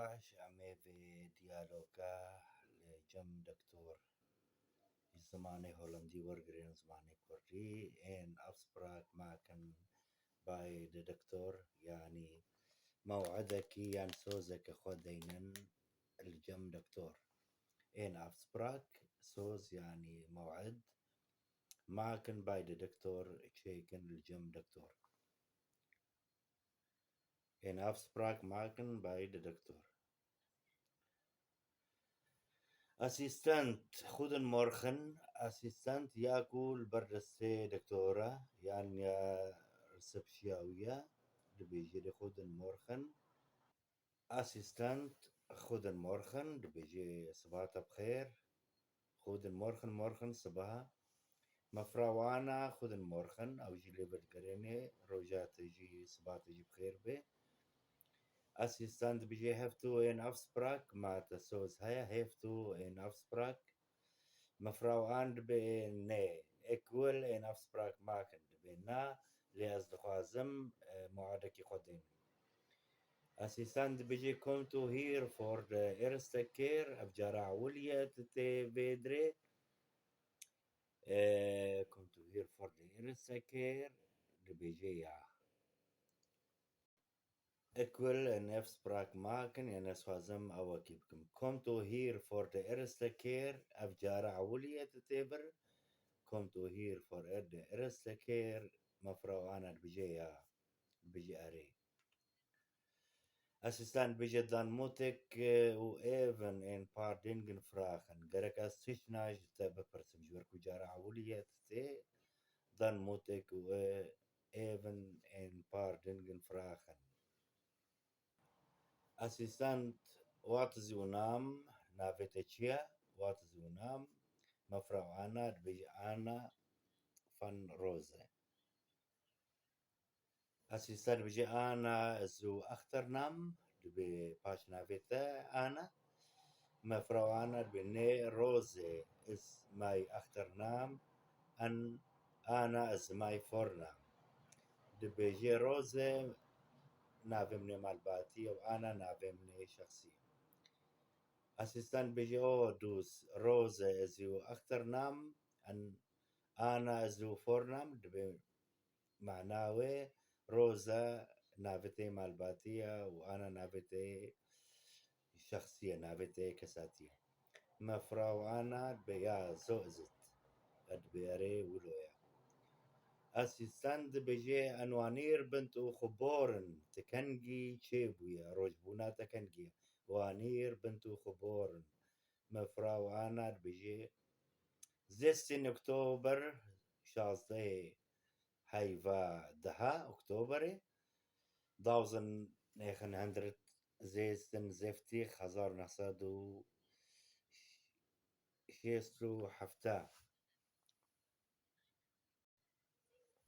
باش في ديالوجا لجم دكتور زماني هولندي ورقرين زماني كوري إن أفسبراك معكن باي دكتور يعني موعدك ينسوزك خودينن الجم دكتور إن أفسبراك سوز يعني موعد معكن باي دكتور تشيكن الجم دكتور إن أفسبراك معكن باي دكتور أسيستنت خودن مورخن أسيستنت ياكل بردستي دكتورة يعني رسبشياوية دبيجي خودن مورخن أسيستنت خودن مورخن دبيجي صباحها بخير خودن مورخن صباحها مفراوانا خودن مورخن أو جي ليبر قريني روجات جي صباحها جي بخير به أسيستنت بيجي هفتو إن أفسبراك ما تسوز هيا هفتو إن أفسبراك مفراو بين إكول إن أفسبراك ماكن بيننا لأصدقائزم معادك يقدم أسيستنت بيجي come to here for the eerste keer أبجارع ولية تي فيدري come to here for the eerste keer بيجي يا إكول إن أفسبراك ماكن يعني أسوازم أو كيبكم come to here for the eerste keer أبجارع ولية تيبر come to here for the eerste keer مفرو أنا بيجي أري أسيستان بيجي دان موتك وإيفن إن باردينجن فراخن غيرك أستيشناج تبا برسم جوركو جارع ولية تي دان موتك وإيفن إن باردينجن فراخن أسيستانت واتزي ونام نافيتشيا واتزي ونام مفرو أنا بيجي أنا فان روزة أسيستان بيجي أنا زو أختر نام باش نافيتا أنا مفرو أنا بني روزي إز ماي أختر نام أنا إز ماي فور نام بيجي روزي نافمني مالباتي وأنا نافمني شخصية أسيستان بيجي أو دوس روزي إزو أختر نام أنا إزو فور نام معناوي روزا نافته مالباتية وأنا نافته شخصية نافته كساتية مفراو أنا بيا زوزت أدبيري ولويا أسيستاند بيجي أنوانير بنتو خبورن تكنجي تشيبويا روجبونا تكنجي وانير بنتو خبورن مفراو أنا بيجي زيستين أكتوبر شازده هيفا دها أكتوبر 1956 هزار نحصادو شيستو حفتا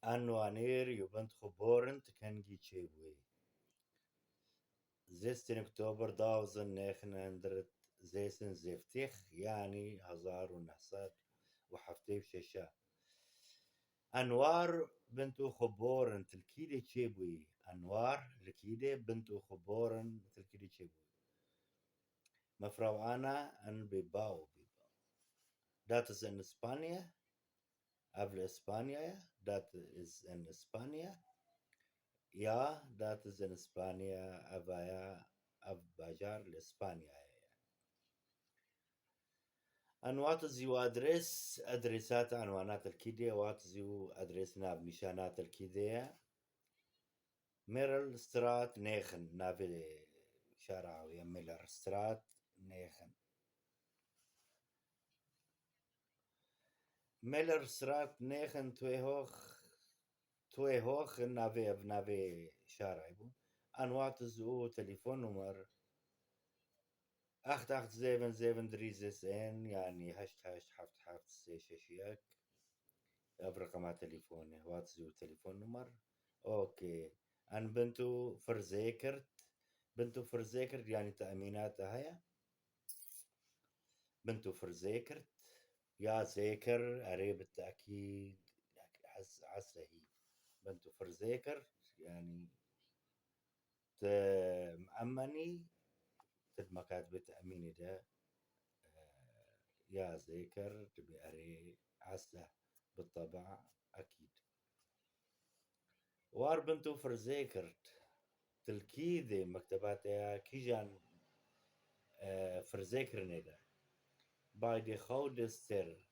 أنوانير يبنت خبورن تكنجي تشيبوي 16 أكتوبر 1956 يعني هزار ونحصاد وحفتي بشاشا أنوار بنتو خبورن تلكيدي تشيبوي أنوار لكيدي بنتو خبورن تلكيدي تشيبوي مفراو أنا أن بيباو that is in España habla España that is in España يا that is in España أبايا أباجار لإسبانيا أنوات زيو أدرس أدرسات عنوانات الكيدية وات زيو أدرس ناب نشانات الكيدية ميرل سترات نيخن نافي شارع ويا ميلر سترات نيخن ميلر سترات نيخن توي هوخ نافي شارع بو أنوات زو تليفون نمر 8877 يعني هشت حفت شيشيك رقم تليفوني واتزو تليفون نمر اوكي ان بنتو فرزيكرت يعني تأمينات هيا بنتو فرزيكرت يا زيكر أري بالتأكيد حسه هي بنتو فرزيكرت يعني مأمني تد مكاتبة أميني ده يا ذكر تبي أري عسى بالطبع أكيد. وار بنتو فرزيكرت تلكيدي مكتبات كيجان فرزيكر نيدا باي دي خود ستير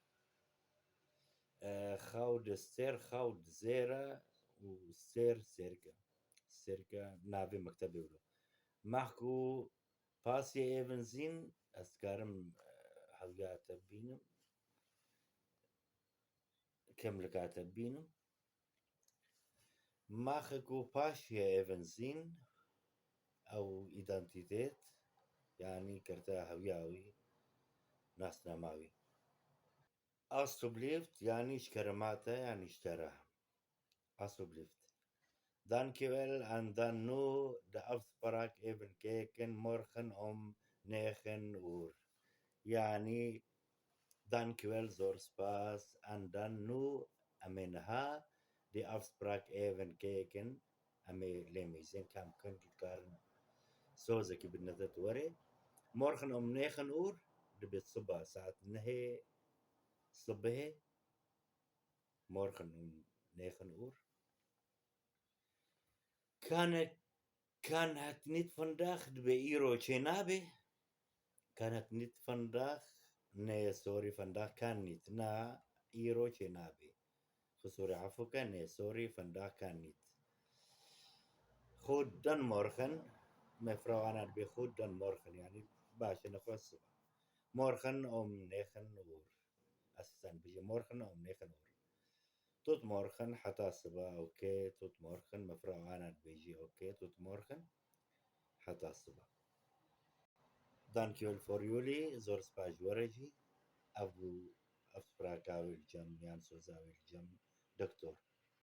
خود ستير خود زيرة وستير سيركا سيركا نافي مكتبي ولو محكو باسي ايفنزين اسكارم هويات بينم كم لكاتب بينم ماخكو باشيا ايفنزين او ايدنتيتيت يعني كرتا هوياوي ناس نماوي أستوبليفت يعني شكرماتا يعني اشتراها أستوبليفت Dankjewel en dan nu de afspraak even kijken morgen om 9 uur. Yani, dankjewel Zorspas en dan nu amenha de afspraak even kijken. Ame lemizin kam kunt karen sozaki بالنسبة وري morgen om 9 uur de بالصبح ساعة نهي صبح morgen om 9 uur كانت niet vandaag de Euro Chenabe. كانت niet vandaag. Nee, sorry, vandaag kan niet. Na Euro Chenabe. Sorry, عفوا nee, sorry, vandaag kan niet. Goed, dan morgen. Mevrouw Anna, be goed, dan morgen. Yani, baasje nog was. Morgen om 9 uur. Assistent, بيجي morgen om 9 uur. Tot morgen, حتى الصبح, oké. Tot morgen, mevrouw Anna, بيجي, oké. Tot morgen, حتى الصبح. Dankjewel voor jullie. Zorg Pajwareji. Abu Afspraak wil jam, Jan Soza wil jam. Dokter.